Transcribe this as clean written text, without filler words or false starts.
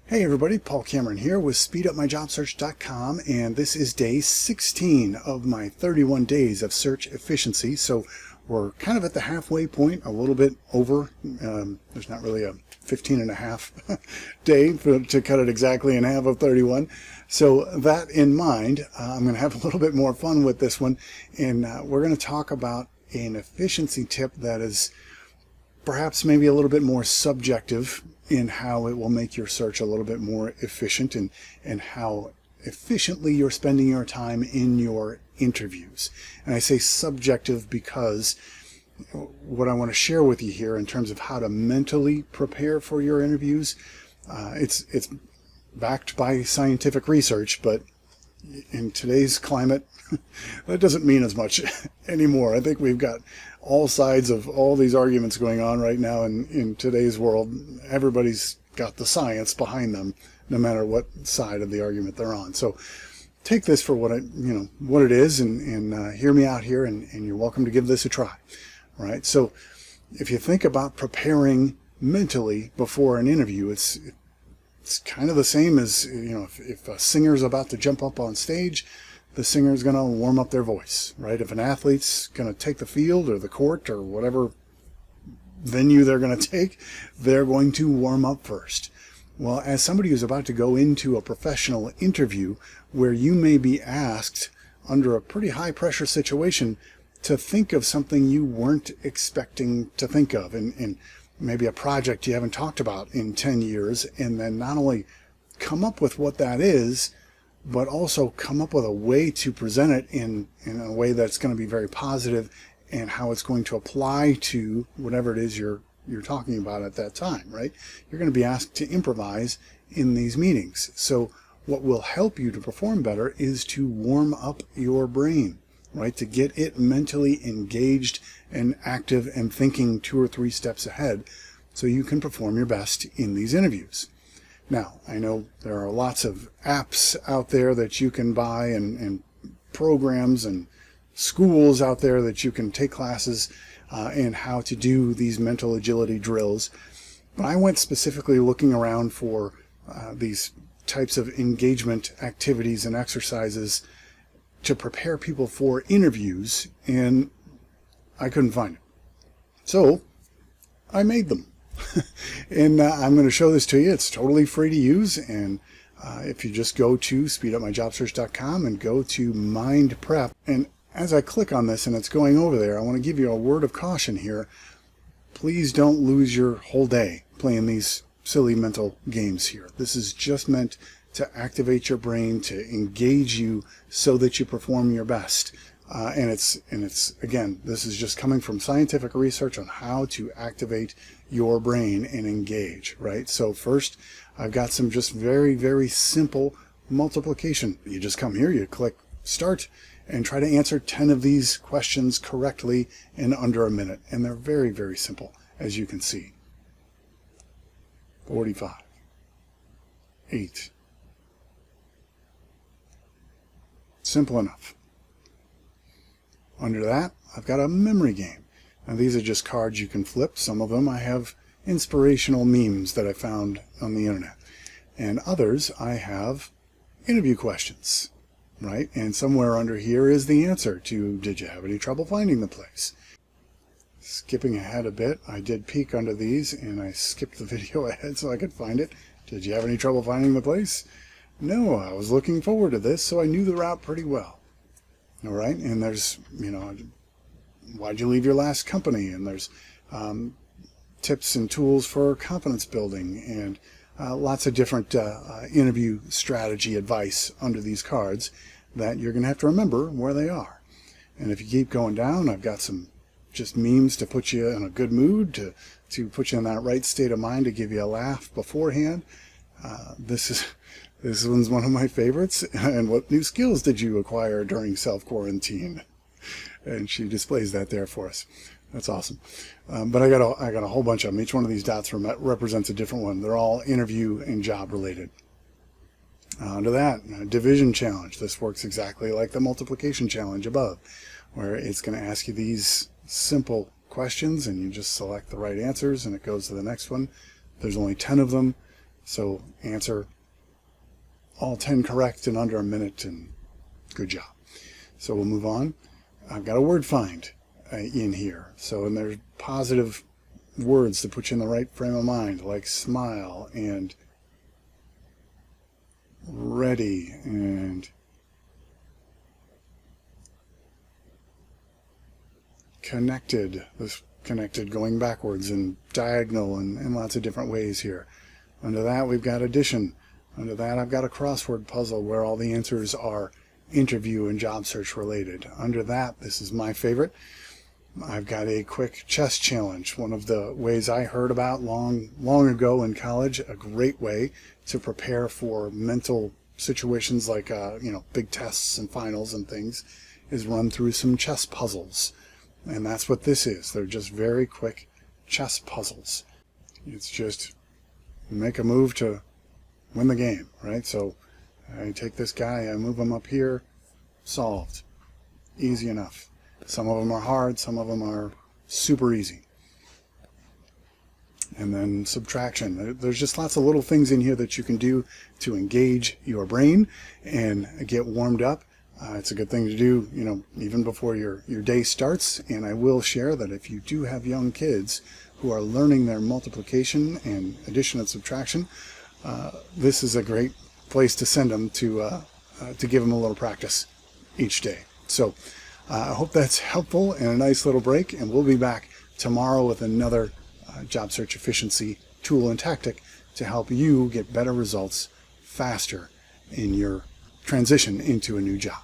Hey everybody, Paul Cameron here with SpeedUpMyJobSearch.com, and this is day 16 of my 31 days of search efficiency. So we're kind of at the halfway point, a little bit over. There's not really a 15 and a half day to cut it exactly in half of 31. So that in mind, I'm going to have a little bit more fun with this one, and we're going to talk about an efficiency tip that is perhaps maybe a little bit more subjective in how it will make your search a little bit more efficient and how efficiently you're spending your time in your interviews. And I say subjective because what I want to share with you here in terms of how to mentally prepare for your interviews, it's backed by scientific research, but in today's climate, that doesn't mean as much anymore. I think we've got all sides of all these arguments going on right now in today's world. Everybody's got the science behind them, no matter what side of the argument they're on. So take this for what it is, and hear me out here, and you're welcome to give this a try. All right. So if you think about preparing mentally before an interview, it's kind of the same as, if a singer's about to jump up on stage, the singer's going to warm up their voice, right? If an athlete's going to take the field or the court or whatever venue they're going to take, they're going to warm up first. Well, as somebody who's about to go into a professional interview where you may be asked under a pretty high pressure situation to think of something you weren't expecting to think of, and maybe a project you haven't talked about in 10 years, and then not only come up with what that is, but also come up with a way to present it in a way that's going to be very positive, and how it's going to apply to whatever it is you're talking about at that time, right? You're going to be asked to improvise in these meetings. So what will help you to perform better is to warm up your brain, right? To get it mentally engaged and active and thinking 2 or 3 steps ahead so you can perform your best in these interviews. Now, I know there are lots of apps out there that you can buy, and programs and schools out there that you can take classes in how to do these mental agility drills. But I went specifically looking around for these types of engagement activities and exercises to prepare people for interviews, and I couldn't find it. So I made them. And I'm going to show this to you. It's totally free to use, and if you just go to SpeedUpMyJobSearch.com and go to Mind Prep, and as I click on this and it's going over there, I want to give you a word of caution here. Please don't lose your whole day playing these silly mental games here. This is just meant to activate your brain, to engage you so that you perform your best. And it's again, this is just coming from scientific research on how to activate your brain and engage, right? So first, I've got some just very, very simple multiplication. You just come here, you click start, and try to answer 10 of these questions correctly in under a minute. And they're very, very simple, as you can see. 45, 8. Simple enough. Under that, I've got a memory game. Now, these are just cards you can flip. Some of them I have inspirational memes that I found on the internet. And others I have interview questions, right? And somewhere under here is the answer to, did you have any trouble finding the place? Skipping ahead a bit, I did peek under these, and I skipped the video ahead so I could find it. Did you have any trouble finding the place? No, I was looking forward to this, so I knew the route pretty well. All right, and there's, why'd you leave your last company? And there's tips and tools for confidence building, and lots of different interview strategy advice under these cards that you're going to have to remember where they are. And if you keep going down, I've got some just memes to put you in a good mood, to put you in that right state of mind, to give you a laugh beforehand. This one's one of my favorites. And what new skills did you acquire during self-quarantine? And she displays that there for us. That's awesome. But I got a whole bunch of them. Each one of these dots represents a different one. They're all interview and job related. Under that, division challenge. This works exactly like the multiplication challenge above, where it's going to ask you these simple questions, and you just select the right answers, and it goes to the next one. There's only 10 of them. So answer all 10 correct in under a minute, and good job. So we'll move on. I've got a word find in here. So, and there's positive words to put you in the right frame of mind, like smile and ready and connected. This connected going backwards and diagonal and lots of different ways here. Under that we've got addition. Under that I've got a crossword puzzle where all the answers are interview and job search related. Under that, this is my favorite, I've got a quick chess challenge, one of the ways I heard about long ago in college. A great way to prepare for mental situations like big tests and finals and things is run through some chess puzzles. And that's what this is. They're just very quick chess puzzles. It's just make a move to win the game, right? So I take this guy, I move him up here, solved. Easy enough. Some of them are hard, some of them are super easy. And then subtraction. There's just lots of little things in here that you can do to engage your brain and get warmed up. It's a good thing to do, even before your day starts. And I will share that if you do have young kids who are learning their multiplication and addition and subtraction, this is a great place to send them to give them a little practice each day. So I hope that's helpful and a nice little break, and we'll be back tomorrow with another job search efficiency tool and tactic to help you get better results faster in your transition into a new job.